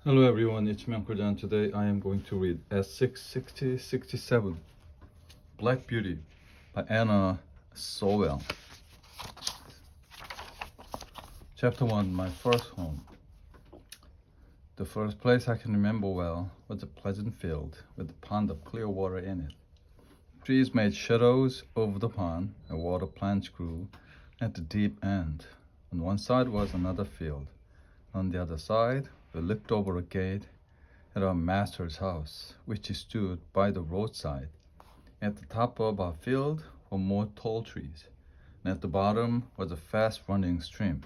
Hello everyone, it's me Uncle John. Today I am going to read S66067 Black Beauty by Anna Sowell. Chapter 1, My First Home. The first place I can remember well was a pleasant field with a pond of clear water in it. Trees made shadows over the pond and water plants grew at the deep end. On one side was another field. On the other side, we looked over a gate at our master's house, which stood by the roadside. At the top of our field were more tall trees, and at the bottom was a fast-running stream.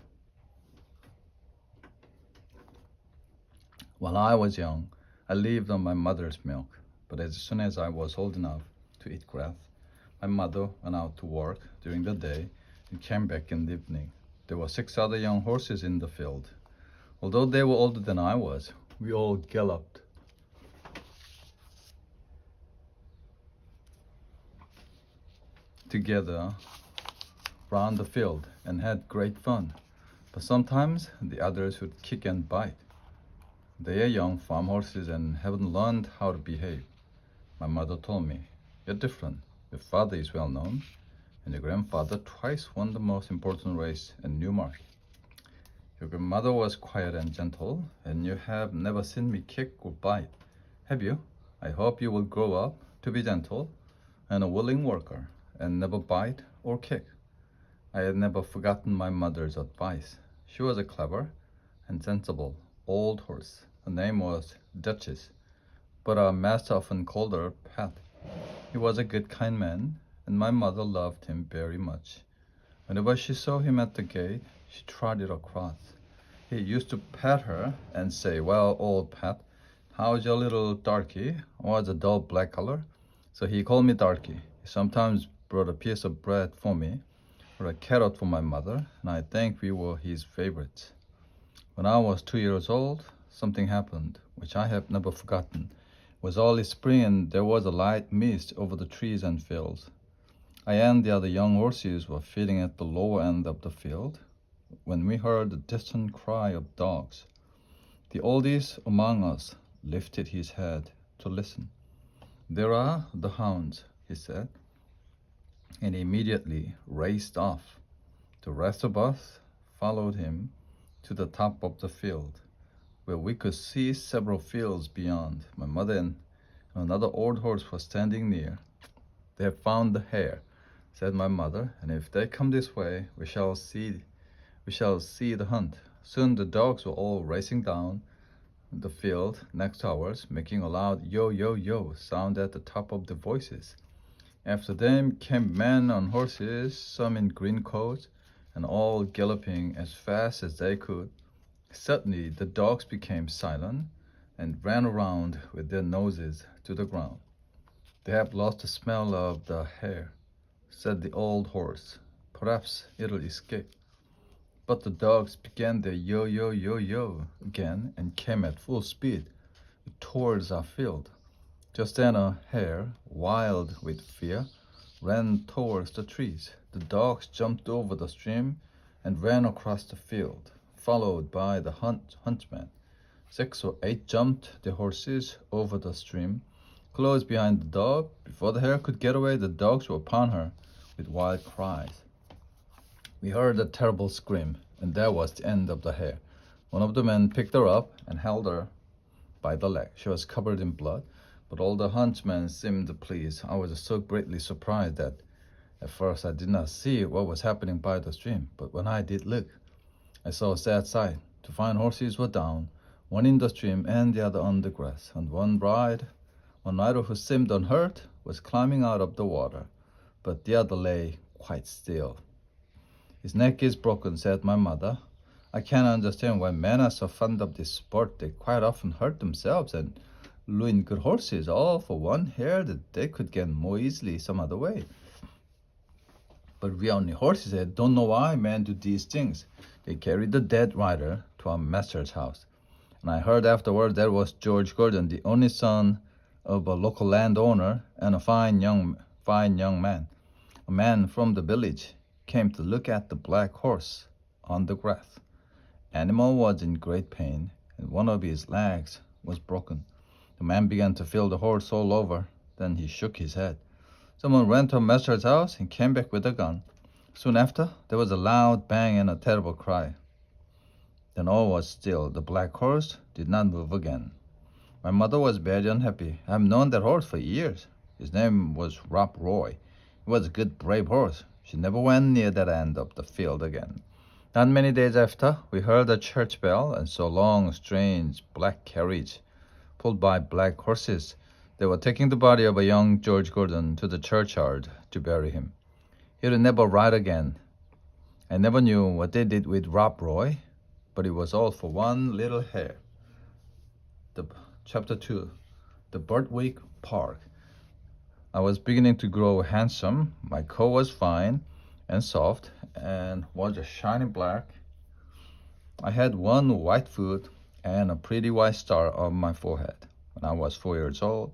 While I was young, I lived on my mother's milk, but as soon as I was old enough to eat grass, my mother went out to work during the day and came back in the evening. There were 6 other young horses in the field. Although they were older than I was, we all galloped together round the field and had great fun. But sometimes the others would kick and bite. They are young farm horses and haven't learned how to behave. My mother told me, "You're different. Your father is well known, and your grandfather twice won the most important race in Newmarket. Your grandmother was quiet and gentle, and you have never seen me kick or bite, have you? I hope you will grow up to be gentle and a willing worker, and never bite or kick." I had never forgotten my mother's advice. She was a clever and sensible old horse. Her name was Duchess, but our master often called her Pat. He was a good, kind man, and my mother loved him very much. Whenever she saw him at the gate, she trotted across. He used to pat her and say, "Well, old Pat, how's your little darky?" I was a dull black color, so he called me Darky. He sometimes brought a piece of bread for me or a carrot for my mother, and I think we were his favorites. When I was 2 years old, something happened, which I have never forgotten. It was early spring, and there was a light mist over the trees and fields. I and the other young horses were feeding at the lower end of the field when we heard the distant cry of dogs. The oldest among us lifted his head to listen. "There are the hounds," he said, and immediately raced off. The rest of us followed him to the top of the field, where we could see several fields beyond. My mother and another old horse were standing near. "They have found the hare," said my mother, "and if they come this way, we shall see the hunt." Soon the dogs were all racing down the field next to ours, making a loud yo yo yo sound at the top of their voices. After them came men on horses, some in green coats, and all galloping as fast as they could. Suddenly the dogs became silent and ran around with their noses to the ground. "They have lost the smell of the hare," said the old horse. "Perhaps it'll escape." But the dogs began their yo yo yo yo again and came at full speed towards our field. Just then a hare, wild with fear, ran towards the trees. The dogs jumped over the stream and ran across the field, followed by the huntsman. 6 or 8 jumped their horses over the stream, close behind the dog. Before the hare could get away, the dogs were upon her with wild cries. We heard a terrible scream, and that was the end of the hare. One of the men picked her up and held her by the leg. She was covered in blood, but all the huntsmen seemed pleased. I was so greatly surprised that at first I did not see what was happening by the stream, but when I did look, I saw a sad sight. The fine horses were down, one in the stream and the other on the grass, and one rider who seemed unhurt was climbing out of the water, but the other lay quite still. "His neck is broken," said my mother. "I can't understand why men are so fond of this sport. They quite often hurt themselves and ruin good horses, all for one hare that they could get more easily some other way. But we only horses that don't know why men do these things." They carried the dead rider to our master's house, and I heard afterward that was George Gordon, the only son of a local landowner and a fine young man. A man from the village came to look at the black horse on the grass. Animal was in great pain and one of his legs was broken. The man began to feel the horse all over. Then he shook his head. Someone ran to master's house and came back with a gun. Soon after, there was a loud bang and a terrible cry. Then all was still. The black horse did not move again. My mother was very unhappy. I have known that horse for years. His name was Rob Roy. He was a good, brave horse. She never went near that end of the field again. Not many days after, we heard a church bell and saw a long, strange black carriage pulled by black horses. They were taking the body of a young George Gordon to the churchyard to bury him. He would never ride again. I never knew what they did with Rob Roy, but it was all for one little hair. Chapter 2. The Birtwick Park. I was beginning to grow handsome. My coat was fine and soft and was a shiny black. I had one white foot and a pretty white star on my forehead. When I was 4 years old,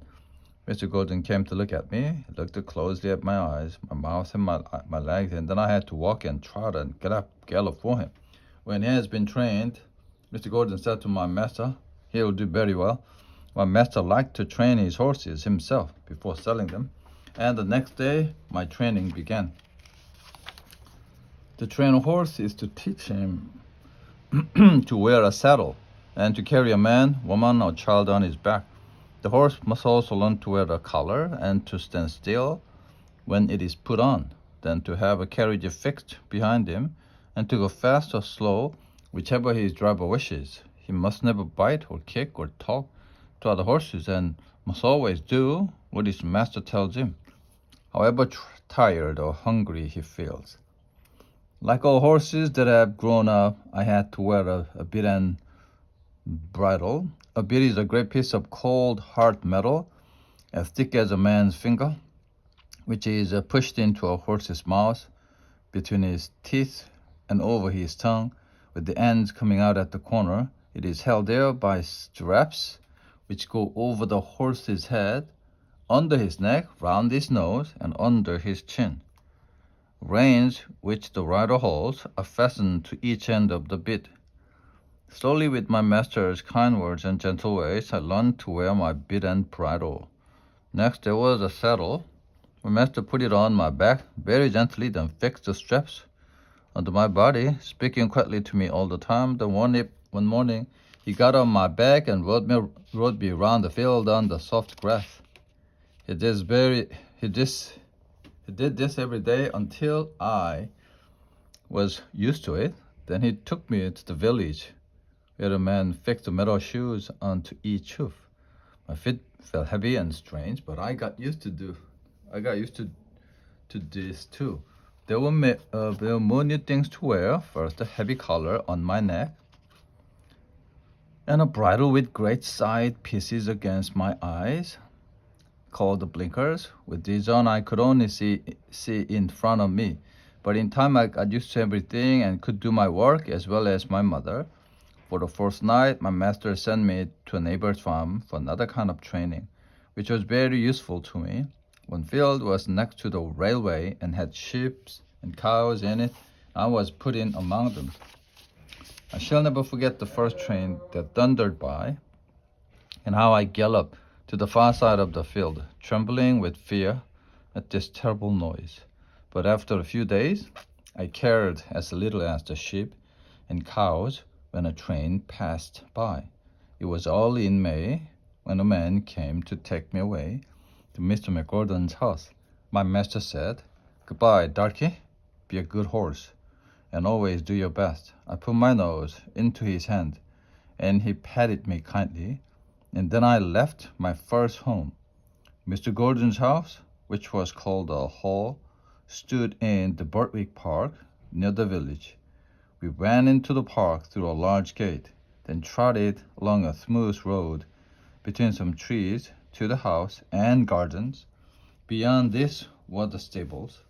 Mr. Gordon came to look at me. He looked closely at my eyes, my mouth, and my legs, and then I had to walk and trot and gallop for him. When he has been trained, Mr. Gordon said to my master, he will do very well. My master liked to train his horses himself before selling them, and the next day my training began. To train a horse is to teach him to wear a saddle and to carry a man, woman, or child on his back. The horse must also learn to wear a collar and to stand still when it is put on, then to have a carriage fixed behind him and to go fast or slow, whichever his driver wishes. He must never bite or kick or talk to other horses and must always do what his master tells him, however tired or hungry he feels. Like all horses that have grown up, I had to wear a bit and bridle. A bit is a great piece of cold, hard metal, as thick as a man's finger, which is pushed into a horse's mouth, between his teeth and over his tongue, with the ends coming out at the corner. It is held there by straps, which go over the horse's head, under his neck, round his nose, and under his chin. Reins, which the rider holds, are fastened to each end of the bit. Slowly, with my master's kind words and gentle ways, I learned to wear my bit and bridle. Next, there was a saddle. My master put it on my back very gently, then fixed the straps under my body, speaking quietly to me all the time. Then one morning, he got on my back and rode me around the field on the soft grass. He did this every day until I was used to it. Then he took me to the village, where a man fixed the metal shoes onto each hoof. My feet felt heavy and strange, but I got used to this too. There were more new things to wear. First, a heavy collar on my neck, and a bridle with great side pieces against my eyes, called the blinkers. With these on, I could only see in front of me. But in time, I got used to everything and could do my work as well as my mother. For the first night, my master sent me to a neighbor's farm for another kind of training, which was very useful to me. One field was next to the railway and had sheep and cows in it. I was put in among them. I shall never forget the first train that thundered by and how I galloped to the far side of the field, trembling with fear at this terrible noise. But after a few days, I cared as little as the sheep and cows when a train passed by. It was early in May when a man came to take me away to Mr. McGordon's house. My master said, "Goodbye, Darky. Be a good horse, and always do your best." I put my nose into his hand, and he patted me kindly, and then I left my first home. Mr. Gordon's house, which was called a hall, stood in the Birtwick Park near the village. We ran into the park through a large gate, then trotted along a smooth road between some trees to the house and gardens. Beyond this were the stables.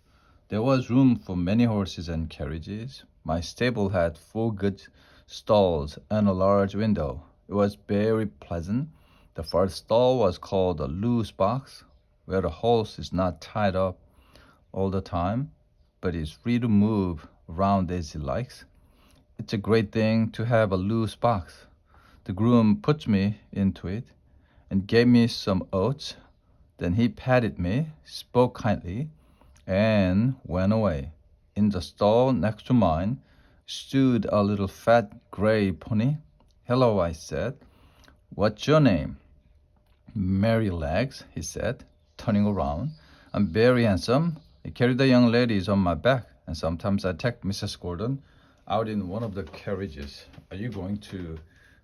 There was room for many horses and carriages. My stable had 4 good stalls and a large window. It was very pleasant. The first stall was called a loose box, where the horse is not tied up all the time, but is free to move around as he likes. It's a great thing to have a loose box. The groom put me into it and gave me some oats. Then he patted me, spoke kindly, and went away. In the stall next to mine stood a little fat gray pony. "Hello," I said. "What's your name?" "Merrylegs," he said, turning around. "I'm very handsome. I carry the young ladies on my back, and sometimes I take Mrs. Gordon out in one of the carriages. Are you going to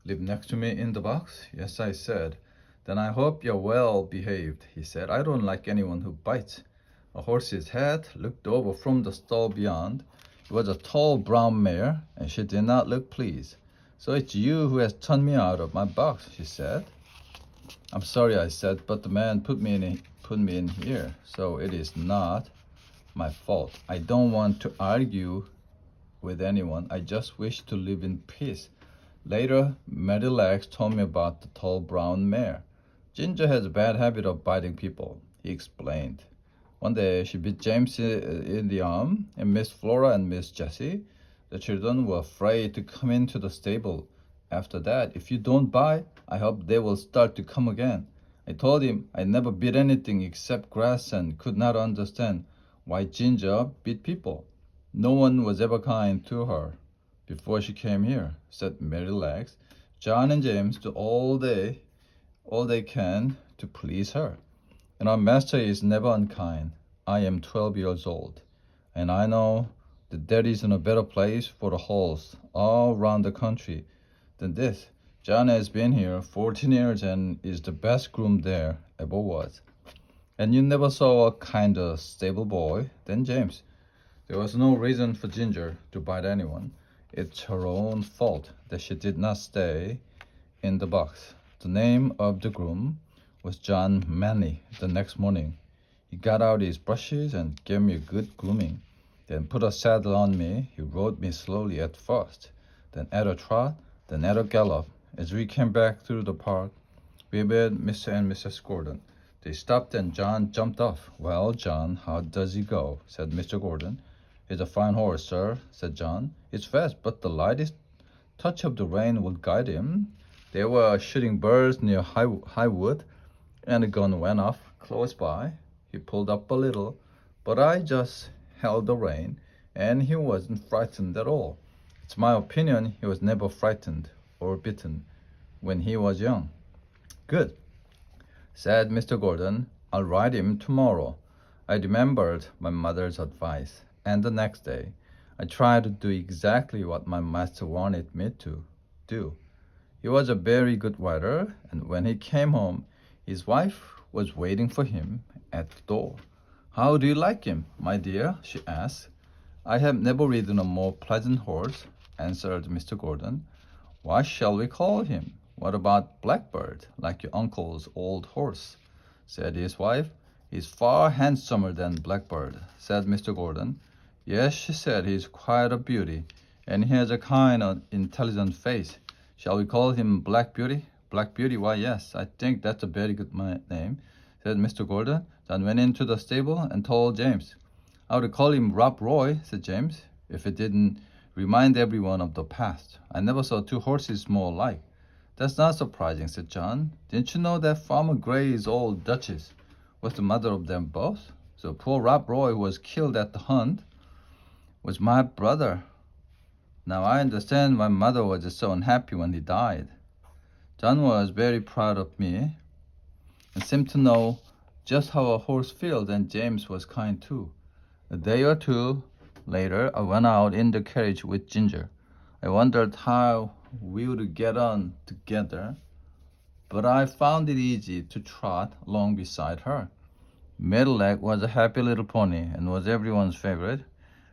live next to me in the box?" "Yes," I said. "Then I hope you're well behaved," he said. "I don't like anyone who bites." A horse's head looked over from the stall beyond. It was a tall brown mare, and she did not look pleased. "So it's you who has turned me out of my box," she said. "I'm sorry," I said, "but the man put me in here, so it is not my fault. I don't want to argue with anyone. I just wish to live in peace." Later, Merrylegs told me about the tall brown mare. "Ginger has a bad habit of biting people," he explained. "One day she bit James in the arm, and Miss Flora and Miss Jessie. The children were afraid to come into the stable. After that, if you don't bite, I hope they will start to come again." I told him I never bit anything except grass and could not understand why Ginger bit people. "No one was ever kind to her before she came here," said Merrylegs. "John and James do all they can to please her. And our master is never unkind. I am 12 years old, and I know that there isn't a better place for a horse all round the country than this. John has been here 14 years and is the best groom there ever was. And you never saw a kinder stable boy than James." There was no reason for Ginger to bite anyone. It's her own fault that she did not stay in the box. The name of the groom was John Manley. The next morning, he got out his brushes and gave me a good grooming. Then put a saddle on me. He rode me slowly at first, then at a trot, then at a gallop. As we came back through the park, we met Mr. and Mrs. Gordon. They stopped and John jumped off. "Well, John, how does he go?" said Mr. Gordon. "He's a fine horse, sir," said John. "It's fast, but the lightest touch of the rein will guide him." They were shooting birds near Highwood, and a gun went off close by. He pulled up a little, but I just held the rein, and he wasn't frightened at all. It's my opinion he was never frightened or bitten when he was young. "Good," said Mr. Gordon. "I'll ride him tomorrow." I remembered my mother's advice, and the next day I tried to do exactly what my master wanted me to do. He was a very good rider, and when he came home, his wife was waiting for him at the door. "How do you like him, my dear?" she asked. "I have never ridden a more pleasant horse," answered Mr. Gordon. "What shall we call him?" "What about Blackbird, like your uncle's old horse?" said his wife. "He's far handsomer than Blackbird," said Mr. Gordon. "Yes," she said, "he's quite a beauty, and he has a kind of intelligent face. Shall we call him Black Beauty?" "Black Beauty, why, yes, I think that's a very good name," said Mr. Gordon. John went into the stable and told James. "I would call him Rob Roy," said James, "if it didn't remind everyone of the past. I never saw two horses more alike." "That's not surprising," said John. "Didn't you know that Farmer Gray's old Duchess was the mother of them both? So poor Rob Roy, who was killed at the hunt, was my brother. Now I understand why mother was so unhappy when he died." John was very proud of me and seemed to know just how a horse feels, and James was kind too. A day or two later, I went out in the carriage with Ginger. I wondered how we would get on together, but I found it easy to trot along beside her. Merrylegs was a happy little pony and was everyone's favorite.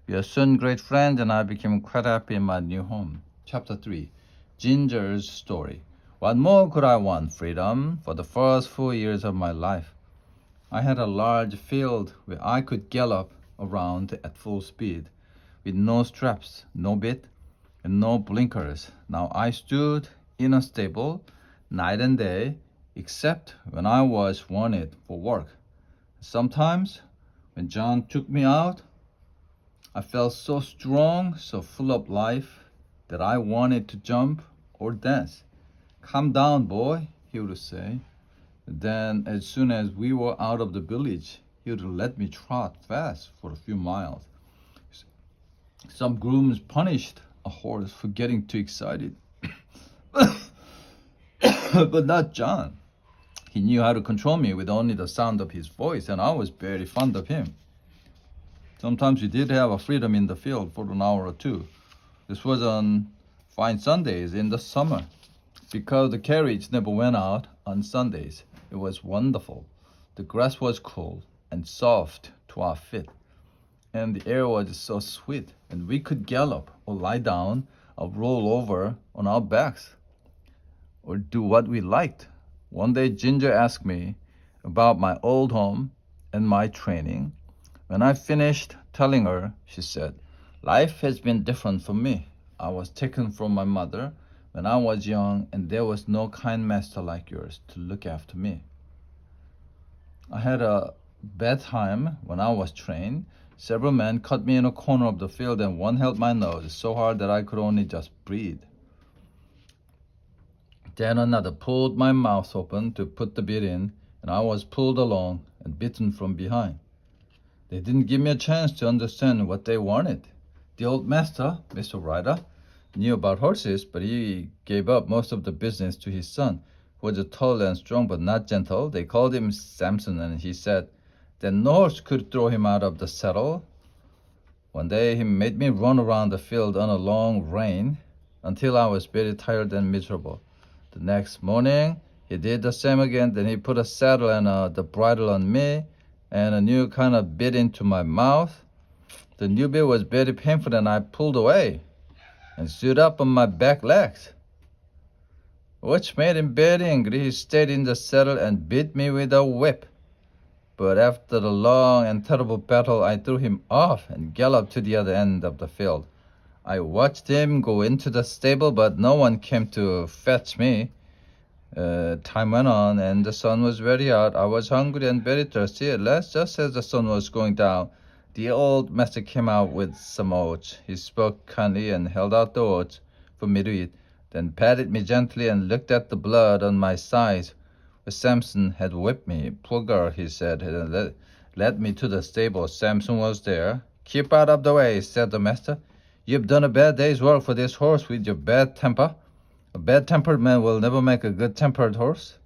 We were soon great friends, and I became quite happy in my new home. Chapter 3. Ginger's Story. What more could I want? Freedom. For the first 4 years of my life, I had a large field where I could gallop around at full speed, with no straps, no bit, and no blinkers. Now I stood in a stable night and day, except when I was wanted for work. Sometimes, when John took me out, I felt so strong, so full of life, that I wanted to jump or dance. "Calm down, boy," he would say. Then, as soon as we were out of the village, he would let me trot fast for a few miles. Some grooms punished a horse for getting too excited, but not John. He knew how to control me with only the sound of his voice, and I was very fond of him. Sometimes we did have a freedom in the field for an hour or two. This was on fine Sundays in the summer. Because the carriage never went out on Sundays, it was wonderful. The grass was cool and soft to our feet, and the air was so sweet, and we could gallop or lie down or roll over on our backs or do what we liked. One day, Ginger asked me about my old home and my training. When I finished telling her, she said, "Life has been different for me. I was taken from my mother when I was young, and there was no kind master like yours to look after me. I had a bad time when I was trained. Several men cut me in a corner of the field, and one held my nose so hard that I could only just breathe. Then another pulled my mouth open to put the bit in, and I was pulled along and bitten from behind. They didn't give me a chance to understand what they wanted. The old master, Mr. Ryder, knew about horses, but he gave up most of the business to his son, who was tall and strong but not gentle. They called him Samson, and he said that no horse could throw him out of the saddle. One day he made me run around the field on a long rein until I was very tired and miserable. The next morning he did the same again. Then he put a saddle and the bridle on me, and a new kind of bit into my mouth. The new bit was very painful, and I pulled away and stood up on my back legs, which made him very angry. He stayed in the saddle and beat me with a whip. But after the long and terrible battle, I threw him off and galloped to the other end of the field. I watched him go into the stable, but no one came to fetch me. Time went on, and the sun was very hot. I was hungry and very thirsty. At last, just as the sun was going down, the old master came out with some oats. He spoke kindly and held out the oats for me to eat, then patted me gently and looked at the blood on my sides. Samson had whipped me. "Poor girl," he said, and led me to the stable. Samson was there. "Keep out of the way," said the master. "You've done a bad day's work for this horse with your bad temper. A bad-tempered man will never make a good-tempered horse."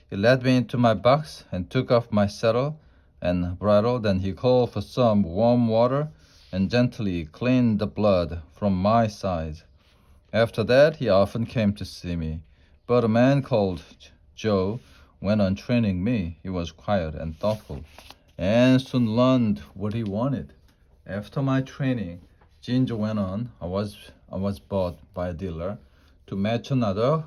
He led me into my box and took off my saddle and bridle. Then he called for some warm water and gently cleaned the blood from my sides. After that, he often came to see me. But a man called Joe went on training me. He was quiet and thoughtful, and soon learned what he wanted. After my training, Ginger went on. I was bought by a dealer to match another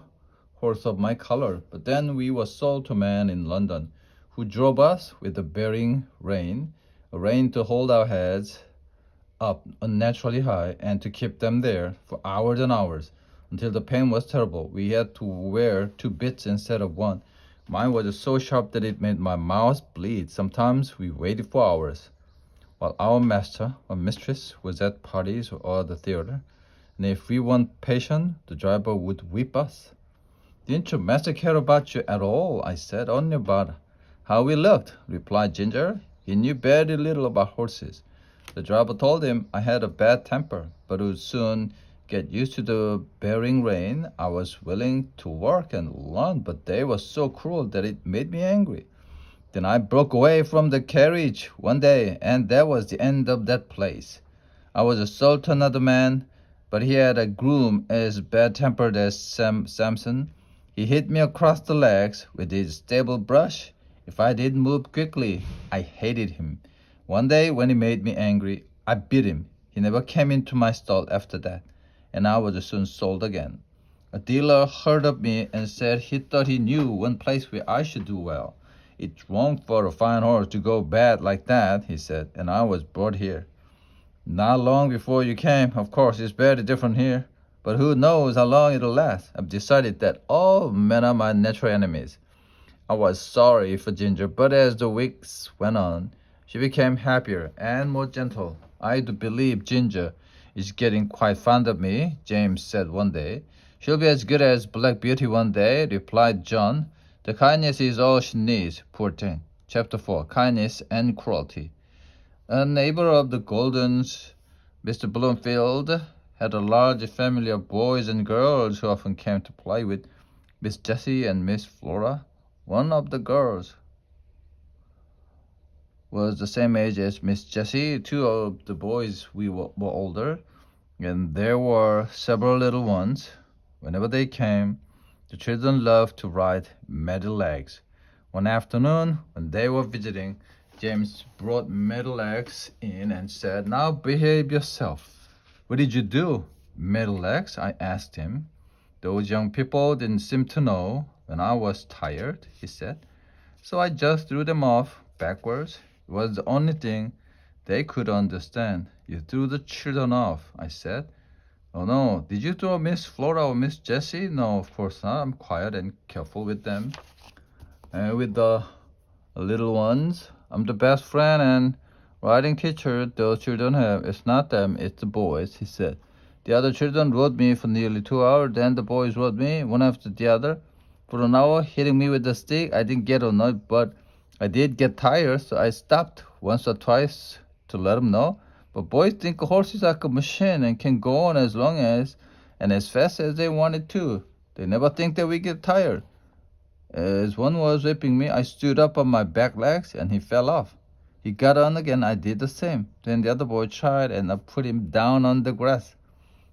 horse of my color. But then we were sold to a man in London who drove us with a bearing rein, a rein to hold our heads up unnaturally high and to keep them there for hours and hours until the pain was terrible. We had to wear two bits instead of one. Mine was so sharp that it made my mouth bleed. Sometimes we waited for hours while our master or mistress was at parties or the theater, and if we weren't patient, the driver would whip us. "Didn't your master care about you at all?" I said. "Only about how we looked," replied Ginger. "He knew very little about horses." The driver told him I had a bad temper, but would soon get used to the bearing rein. I was willing to work and learn, but they were so cruel that it made me angry. Then I broke away from the carriage one day, and that was the end of that place. I was sold to another man, but he had a groom as bad-tempered as Samson. He hit me across the legs with his stable brush. If I didn't move quickly, I hated him. One day, when he made me angry, I beat him. He never came into my stall after that, and I was soon sold again. A dealer heard of me and said he thought he knew one place where I should do well. "It's wrong for a fine horse to go bad like that," he said, "and I was brought here. Not long before you came. Of course, it's very different here, but who knows how long it'll last. I've decided that all men are my natural enemies." I was sorry for Ginger, but as the weeks went on, she became happier and more gentle. "I do believe Ginger is getting quite fond of me," James said one day. She'll be as good as Black Beauty one day, replied John. The kindness is all she needs, poor thing. Chapter 4 Kindness and Cruelty. A neighbor of the Goldens, Mr. Bloomfield, had a large family of boys and girls who often came to play with Miss Jessie and Miss Flora. One of the girls was the same age as Miss Jessie. Two of the boys were older, and there were several little ones. Whenever they came, the children loved to ride Meadowlegs. One afternoon, when they were visiting, James brought Meadowlegs in and said, "Now behave yourself." "What did you do, Meadowlegs?" I asked him. "Those young people didn't seem to know when I was tired," he said. "So I just threw them off backwards. It was the only thing they could understand." "You threw the children off," I said. "Oh no, did you throw Miss Flora or Miss Jessie?" "No, of course not. I'm quiet and careful with them. And with the little ones, I'm the best friend and writing teacher those children have. It's not them, it's the boys," he said. "The other children rode me for nearly 2 hours, then the boys rode me, one after the other, for an hour, hitting me with the stick. I didn't get annoyed, but I did get tired, so I stopped once or twice to let them know. But boys think a horse is like a machine and can go on as long as and as fast as they want it to. They never think that we get tired." As one was whipping me, I stood up on my back legs and he fell off. He got on again, I did the same. Then the other boy tried and I put him down on the grass.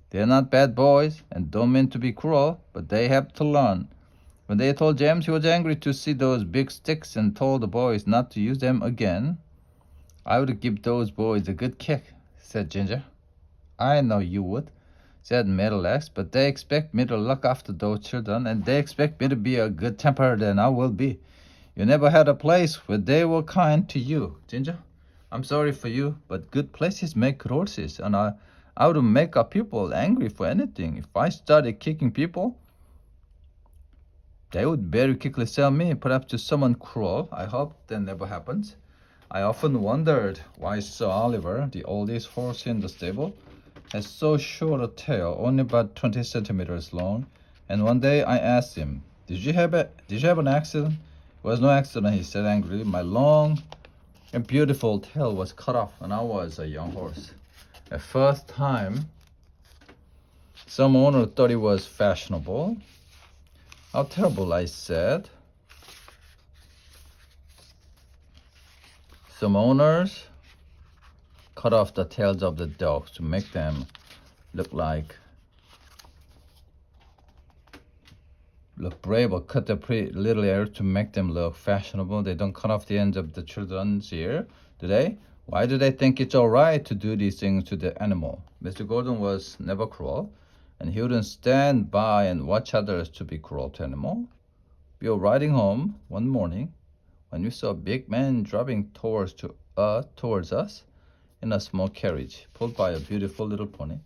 They're not bad boys and don't mean to be cruel, but they have to learn. When they told James, he was angry to see those big sticks and told the boys not to use them again. "I would give those boys a good kick," said Ginger. "I know you would," said Meadowlegs, "but they expect me to look after those children, and they expect me to be a good temper, and I will be. You never had a place where they were kind to you, Ginger. I'm sorry for you, but good places make good horses, and I would make our people angry for anything. If I started kicking people, they would very quickly sell me, perhaps to someone cruel. I hope that never happens." I often wondered why Sir Oliver, the oldest horse in the stable, has so short a tail, only about 20 centimeters long. And one day I asked him, Did you have an accident?" "It was no accident," he said angrily. "My long and beautiful tail was cut off when I was a young horse. At first time, some owner thought it was fashionable." "How terrible," I said. "Some owners cut off the tails of the dogs to make them look brave, or cut the pretty little ears to make them look fashionable. They don't cut off the ends of the children's ear, do they? Why do they think it's all right to do these things to the animal?" Mr. Gordon was never cruel, and he wouldn't stand by and watch others to be cruel to animals. We were riding home one morning when we saw a big man driving towards us in a small carriage, pulled by a beautiful little pony.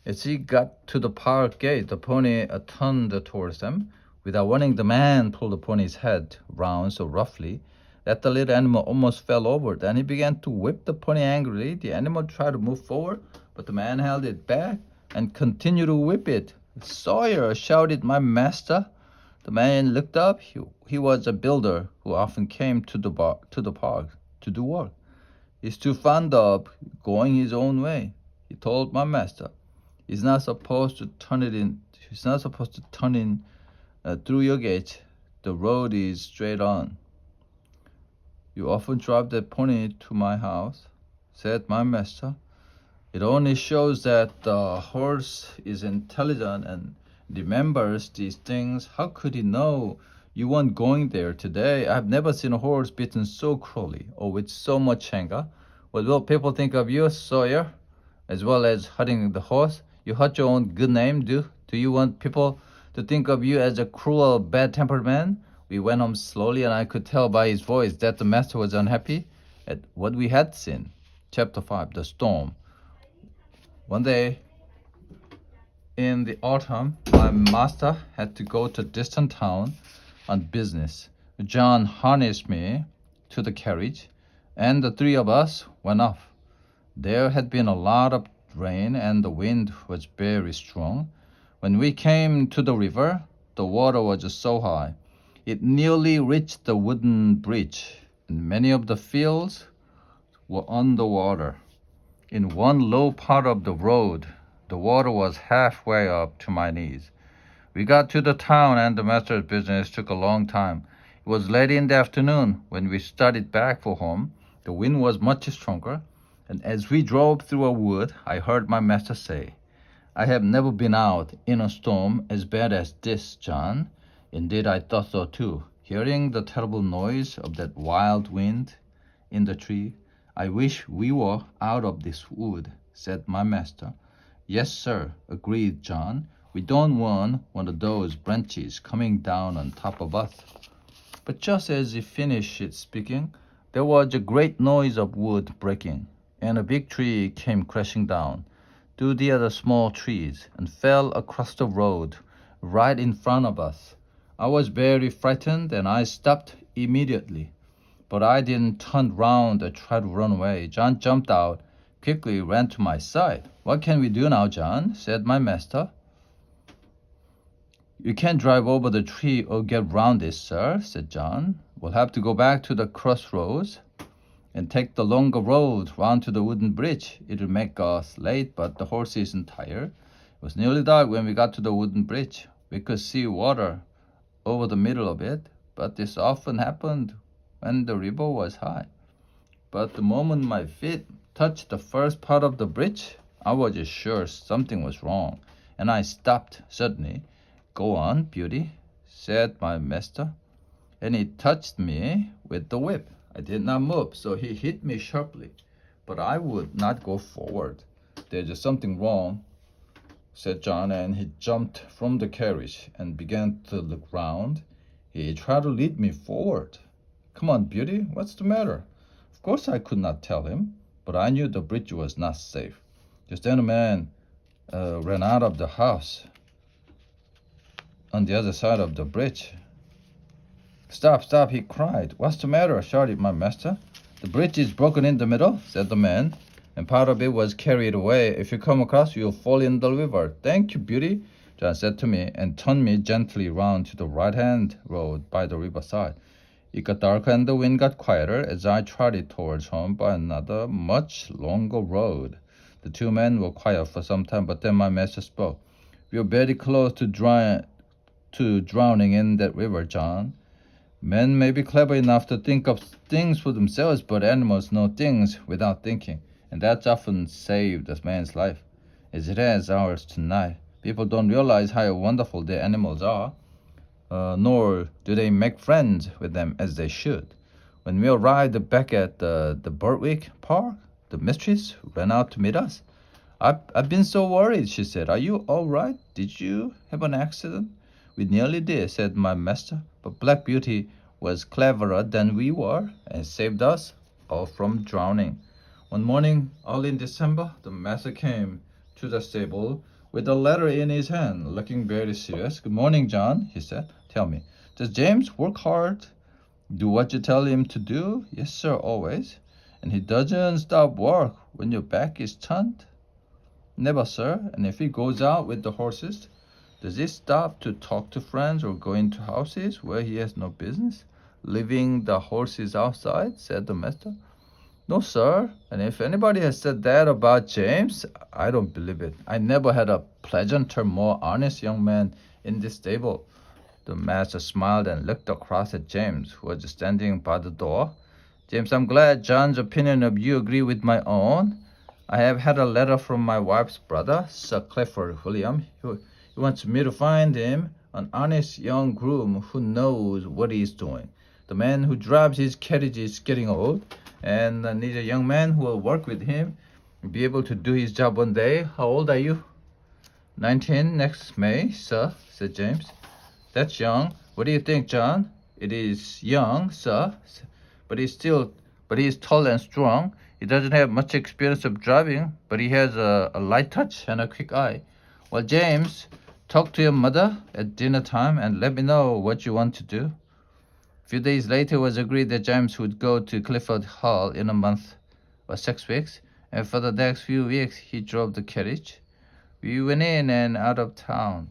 As he got to the park gate, the pony turned towards them. Without warning, the man pulled the pony's head round so roughly that the little animal almost fell over. Then he began to whip the pony angrily. The animal tried to move forward, but the man held it back and continued to whip it. "Sawyer!" shouted my master. The man looked up. He was a builder who often came to the park to do work. "He's too fond of going his own way," he told my master. He's not supposed to turn in through your gate. The road is straight on." "You often drive that pony to my house," said my master. "It only shows that the horse is intelligent and remembers these things. How could he know you weren't going there today? I've never seen a horse beaten so cruelly or with so much anger. What will people think of you, Sawyer, as well as hurting the horse? You hurt your own good name. Do you want people to think of you as a cruel, bad-tempered man?" We went home slowly, and I could tell by his voice that the master was unhappy at what we had seen. Chapter 5 The Storm. One day in the autumn, my master had to go to a distant town on business. John harnessed me to the carriage, and the three of us went off. There had been a lot of rain, and the wind was very strong. When we came to the river, the water was so high. It nearly reached the wooden bridge, and many of the fields were under water. In one low part of the road, the water was halfway up to my knees. We got to the town, and the master's business took a long time. It was late in the afternoon when we started back for home. The wind was much stronger, and as we drove through a wood, I heard my master say, "I have never been out in a storm as bad as this, John." Indeed, I thought so too. Hearing the terrible noise of that wild wind in the tree, "I wish we were out of this wood," said my master. "Yes, sir," agreed John. "We don't want one of those branches coming down on top of us." But just as he finished speaking, there was a great noise of wood breaking, and a big tree came crashing down to the other small trees and fell across the road right in front of us. I was very frightened and I stopped immediately. But I didn't turn round or try to run away. John jumped out, quickly ran to my side. "What can we do now, John?" said my master. "You can't drive over the tree or get round it, sir," said John. "We'll have to go back to the crossroads and take the longer road round to the wooden bridge. It'll make us late, but the horse isn't tired." It was nearly dark when we got to the wooden bridge. We could see water over the middle of it, but this often happened when the river was high. But the moment my feet touched the first part of the bridge, I was sure something was wrong, and I stopped suddenly. "Go on, Beauty," said my master, and he touched me with the whip. I did not move, so he hit me sharply, but I would not go forward. "There's something wrong," said John, and he jumped from the carriage and began to look round. He tried to lead me forward. "Come on, Beauty, what's the matter?" Of course I could not tell him, but I knew the bridge was not safe. Just then a man ran out of the house on the other side of the bridge. "Stop, stop," he cried. "What's the matter?" shouted my master. "The bridge is broken in the middle," said the man, "and part of it was carried away. If you come across, you'll fall in the river." "Thank you, Beauty," John said to me, and turned me gently round to the right-hand road by the riverside. It got darker and the wind got quieter as I trotted towards home by another, much longer road. The two men were quiet for some time, but then my master spoke. "We are very close to drowning in that river, John. Men may be clever enough to think of things for themselves, but animals know things without thinking, and that's often saved a man's life, as it has ours tonight. People don't realize how wonderful the animals are, nor do they make friends with them as they should. When we arrived back at the Berwick Park, the mistress ran out to meet us. I've been so worried," she said. "Are you all right? Did you have an accident?" "We nearly did," said my master, "but Black Beauty was cleverer than we were and saved us all from drowning." One morning, early in December, the master came to the stable with a letter in his hand, looking very serious. "Good morning, John," he said. "Tell me, does James work hard? Do what you tell him to do?" "Yes, sir, always." "And he doesn't stop work when your back is turned?" "Never, sir." "And if he goes out with the horses, does he stop to talk to friends or go into houses where he has no business, leaving the horses outside?" said the master. "No, sir. And if anybody has said that about James, I don't believe it. I never had a pleasanter, more honest young man in this stable." The master smiled and looked across at James, who was standing by the door. "James, I'm glad John's opinion of you agree with my own. I have had a letter from my wife's brother, Sir Clifford William. He wants me to find him an honest young groom who knows what he is doing. The man who drives his carriage is getting old, and needs a young man who will work with him, be able to do his job one day." "How old are you?" 19 next May, sir," said James. "That's young. What do you think, John?" "It is young, sir, but he's tall and strong. He doesn't have much experience of driving, but he has a light touch and a quick eye." "Well, James, talk to your mother at dinner time and let me know what you want to do." A few days later, it was agreed that James would go to Clifford Hall in a month or 6 weeks, and for the next few weeks he drove the carriage. We went in and out of town,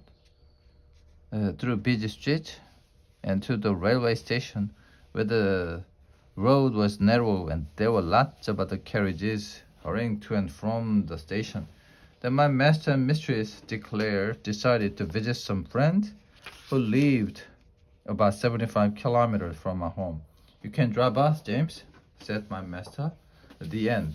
through busy streets and to the railway station, where the road was narrow and there were lots of other carriages hurrying to and from the station. Then my master and mistress decided to visit some friend who lived about 75 kilometers from our home. You can drive us, James, said my master. At the end.